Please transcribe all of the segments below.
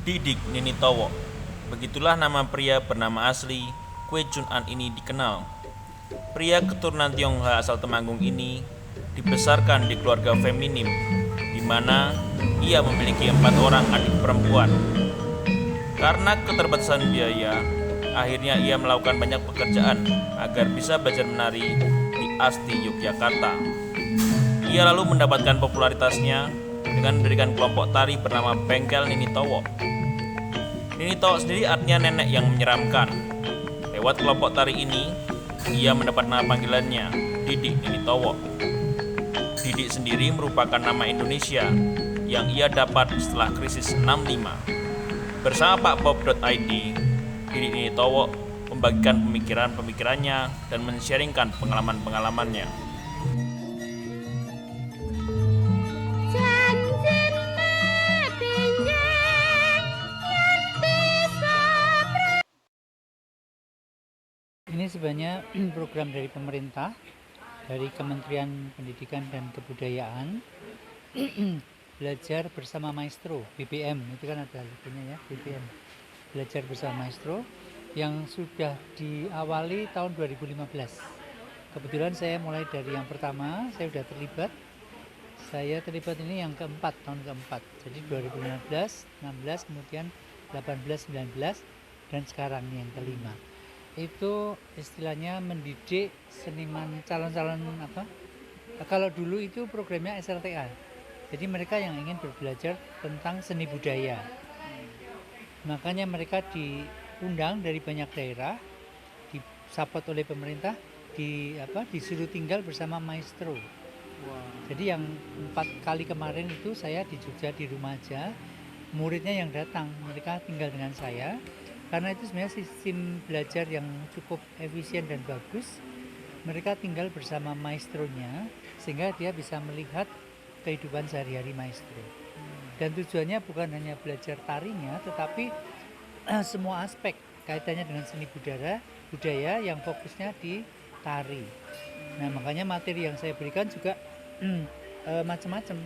Didik Ninitowo. Begitulah nama pria bernama asli Kwe Chun An ini dikenal. Pria keturunan Tionghoa asal Temanggung ini dibesarkan di keluarga feminim, di mana ia memiliki 4 orang adik perempuan. Karena keterbatasan biaya, akhirnya ia melakukan banyak pekerjaan agar bisa belajar menari di ASTI Yogyakarta. Ia lalu mendapatkan popularitasnya dengan mendirikan kelompok tari bernama Bengkel Ninitowo. Ninitowo sendiri artinya nenek yang menyeramkan. Lewat kelompok tari ini, ia mendapat nama panggilannya, Didik Ninitowo. Didik sendiri merupakan nama Indonesia yang ia dapat setelah krisis 65. Bersama Pak Bob.id, Didik Ninitowo membagikan pemikiran-pemikirannya dan men-sharingkan pengalaman-pengalamannya. Ini sebenarnya program dari pemerintah, dari Kementerian Pendidikan dan Kebudayaan, belajar bersama maestro, BBM, itu kan ada logonya ya, BBM, belajar bersama maestro, yang sudah diawali tahun 2015. Kebetulan saya mulai dari yang pertama, saya sudah terlibat. Saya terlibat ini yang keempat, tahun keempat. Jadi 2015, 16, kemudian 18, 19, dan sekarang ini yang kelima. Itu istilahnya mendidik seniman calon-calon apa? Kalau dulu itu programnya SLTA. Jadi mereka yang ingin belajar tentang seni budaya. Makanya mereka diundang dari banyak daerah, disupport oleh pemerintah, disuruh tinggal bersama maestro. Jadi yang 4 kali kemarin itu saya di Jogja di rumah aja, muridnya yang datang, mereka tinggal dengan saya. Karena itu sebenarnya sistem belajar yang cukup efisien dan bagus. Mereka tinggal bersama maestronya sehingga dia bisa melihat kehidupan sehari-hari maestro. Dan tujuannya bukan hanya belajar tarinya, tetapi semua aspek kaitannya dengan seni budaya yang fokusnya di tari. Nah, makanya materi yang saya berikan juga macam-macam.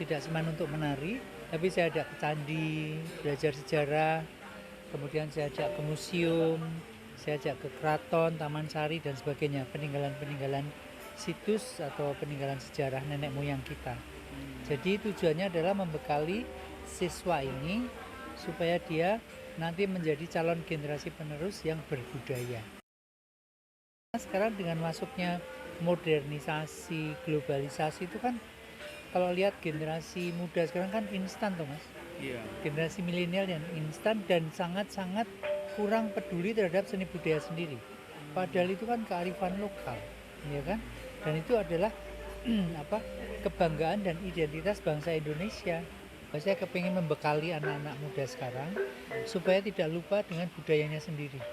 Tidak cuma untuk menari, tapi saya ada ke candi, belajar sejarah, kemudian saya ajak ke museum, saya ajak ke keraton, taman sari, dan sebagainya, peninggalan-peninggalan situs atau peninggalan sejarah nenek moyang kita. Jadi tujuannya adalah membekali siswa ini supaya dia nanti menjadi calon generasi penerus yang berbudaya. Sekarang dengan masuknya modernisasi, globalisasi itu kan, kalau lihat generasi muda sekarang kan instan tuh mas. Iya. Generasi milenial yang instan dan sangat-sangat kurang peduli terhadap seni budaya sendiri. Padahal itu kan kearifan lokal, ya kan? Dan itu adalah kebanggaan dan identitas bangsa Indonesia. Saya kepingin membekali anak-anak muda sekarang supaya tidak lupa dengan budayanya sendiri.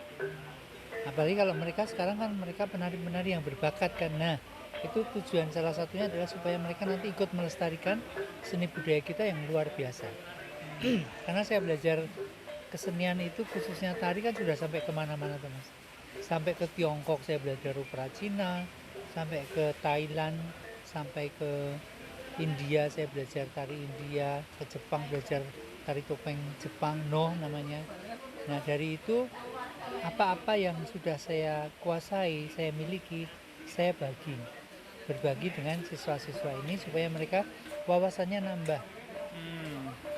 Apalagi kalau mereka sekarang kan mereka penari-penari yang berbakat kan. Nah, itu tujuan salah satunya adalah supaya mereka nanti ikut melestarikan seni budaya kita yang luar biasa. Karena saya belajar kesenian itu khususnya tari kan sudah sampai kemana-mana tuh mas. Sampai ke Tiongkok saya belajar opera Cina, sampai ke Thailand, sampai ke India saya belajar tari India, ke Jepang belajar tari topeng Jepang, namanya. Nah dari itu apa-apa yang sudah saya kuasai, saya miliki, saya berbagi dengan siswa-siswa ini supaya mereka wawasannya nambah.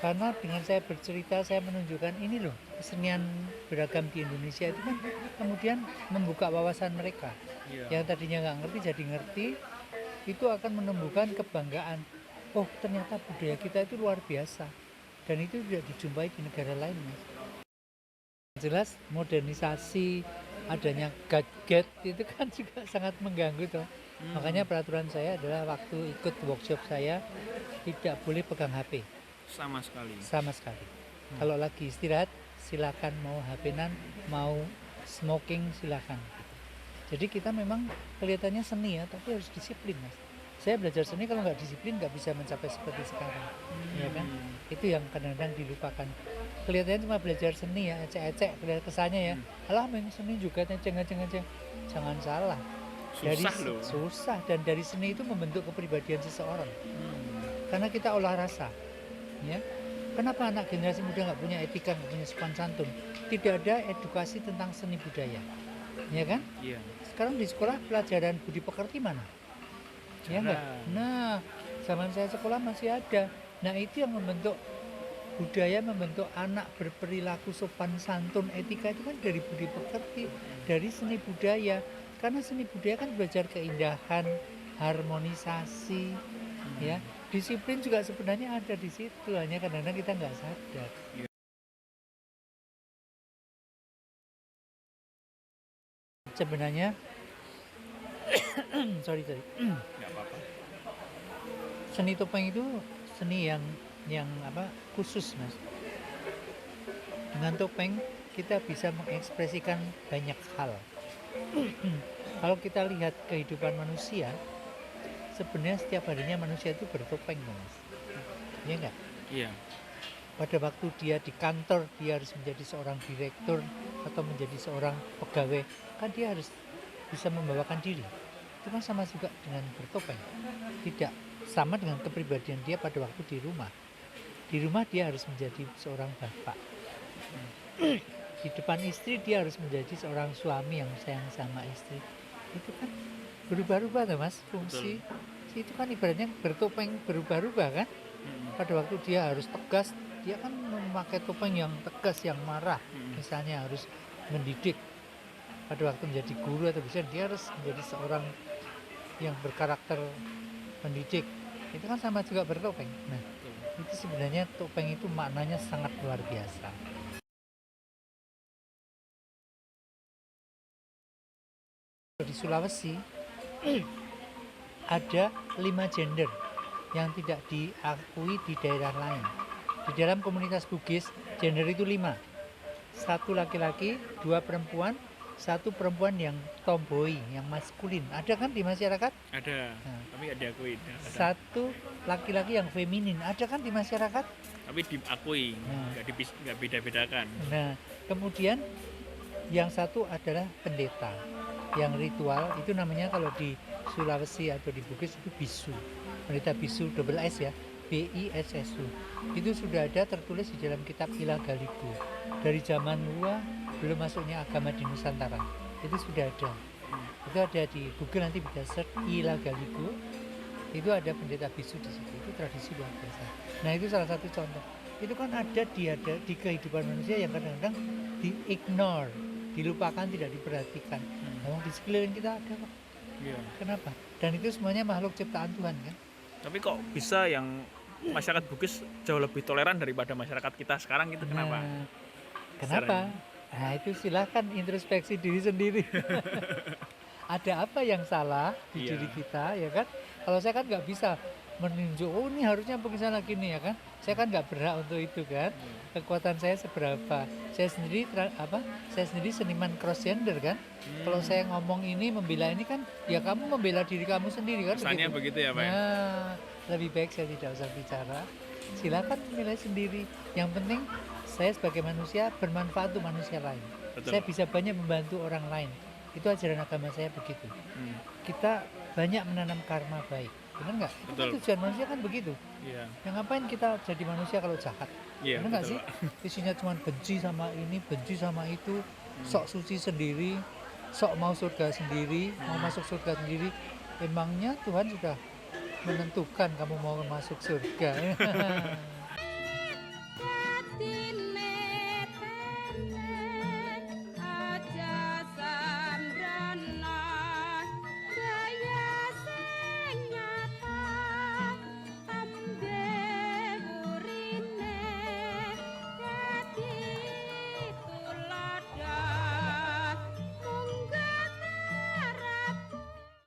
Karena dengan saya bercerita, saya menunjukkan ini loh, kesenian beragam di Indonesia itu kan kemudian membuka wawasan mereka. Yang tadinya nggak ngerti jadi ngerti, itu akan menumbuhkan kebanggaan. Oh ternyata budaya kita itu luar biasa. Dan itu tidak dijumpai di negara lain mas. Jelas modernisasi, adanya gadget itu kan juga sangat mengganggu toh. Makanya peraturan saya adalah waktu ikut workshop saya tidak boleh pegang HP. Sama sekali. Kalau lagi istirahat silakan, mau HP-nan, mau smoking silakan. Jadi kita memang kelihatannya seni ya, tapi harus disiplin mas. Saya belajar seni kalau nggak disiplin nggak bisa mencapai seperti sekarang, ya kan? Itu yang kadang-kadang dilupakan. Kelihatannya cuma belajar seni ya, ecek-ecek, kelihatan kesannya ya. Alah, main seni juga ngeceng-ngeceng. Jangan salah. Susah dan dari seni itu membentuk kepribadian seseorang. Karena kita olah rasa, ya. Kenapa anak generasi muda nggak punya etika, nggak punya sopan santun? Tidak ada edukasi tentang seni budaya, ya kan? Iya. Sekarang di sekolah pelajaran budi pekerti mana? Ya enggak? Jarang. Nah, zaman saya sekolah masih ada. Nah, itu yang membentuk budaya, membentuk anak berperilaku sopan santun, etika itu kan dari budi pekerti, dari seni budaya. Karena seni budaya kan belajar keindahan, harmonisasi, ya. Disiplin juga sebenarnya ada di situ, hanya kadang-kadang kita nggak sadar. Sebenarnya, sorry. Nggak apa-apa. Seni topeng itu seni yang khusus, Mas. Dengan topeng kita bisa mengekspresikan banyak hal. Kalau kita lihat kehidupan manusia, sebenarnya setiap harinya manusia itu bertopeng, Mas. Iya enggak? Iya. Pada waktu dia di kantor, dia harus menjadi seorang direktur atau menjadi seorang pegawai, kan dia harus bisa membawakan diri. Itu kan sama juga dengan bertopeng. Tidak sama dengan kepribadian dia pada waktu di rumah. Di rumah dia harus menjadi seorang bapak. Di depan istri dia harus menjadi seorang suami yang sayang sama istri. Itu kan berubah-ubah tuh, Mas, fungsi. Itu kan ibaratnya bertopeng berubah-ubah kan. Pada waktu dia harus tegas, dia kan memakai topeng yang tegas, yang marah. Misalnya harus mendidik. Pada waktu menjadi guru atau bisa dia harus menjadi seorang yang berkarakter pendidik. Itu kan sama juga bertopeng. Nah, itu sebenarnya topeng itu maknanya sangat luar biasa. Di Sulawesi ada 5 gender yang tidak diakui di daerah lain. Di dalam komunitas Bugis, gender itu 5. 1 laki-laki, 2 perempuan, 1 perempuan yang tomboy, yang maskulin. Ada kan di masyarakat? Ada. Nah. Tapi nggak diakui. 1 laki-laki yang feminin. Ada kan di masyarakat? Tapi diakui. Nah. Nggak beda-bedakan. Nah, kemudian yang 1 adalah pendeta. Yang ritual itu namanya kalau di Sulawesi atau di Bugis itu bisu. Pendeta bisu double S ya, BISSU. Itu sudah ada tertulis di dalam kitab Ila Galigo. Dari zaman Lua belum masuknya agama di Nusantara. Itu sudah ada. Itu ada di Google, nanti bisa search Ila Galigo. Itu ada pendeta bisu di situ. Itu tradisi luar biasa. Nah, itu salah satu contoh. Itu kan ada di kehidupan manusia yang kadang-kadang di-ignore, dilupakan, tidak diperhatikan. Nah, di sekeliling kita ada kok. Iya. Kenapa? Dan itu semuanya makhluk ciptaan Tuhan kan? Tapi kok bisa yang masyarakat Bugis jauh lebih toleran daripada masyarakat kita sekarang itu kenapa? Nah, kenapa? Nah, itu silakan introspeksi diri sendiri. Ada apa yang salah di diri kita, ya kan? Kalau saya kan nggak bisa menunjuk, oh ini harusnya bagaimana gini, ya kan? Saya kan nggak berhak untuk itu kan? Kekuatan saya seberapa? Saya sendiri seniman cross gender kan? Kalau saya ngomong ini, membela ini kan, ya kamu membela diri kamu sendiri kan? Kesannya begitu ya, Pak? Nah, lebih baik saya tidak usah bicara. Silakan menilai sendiri. Yang penting saya sebagai manusia bermanfaat untuk manusia lain. Betul. Saya bisa banyak membantu orang lain. Itu ajaran agama saya begitu. Kita banyak menanam karma baik. Benar nggak? Itu kan tujuan manusia kan begitu. Iya. Yang ngapain kita jadi manusia kalau jahat? Iya, Benar nggak sih? Isinya cuma benci sama ini, benci sama itu, sok suci sendiri, sok mau surga sendiri, mau masuk surga sendiri. Emangnya Tuhan sudah menentukan kamu mau masuk surga?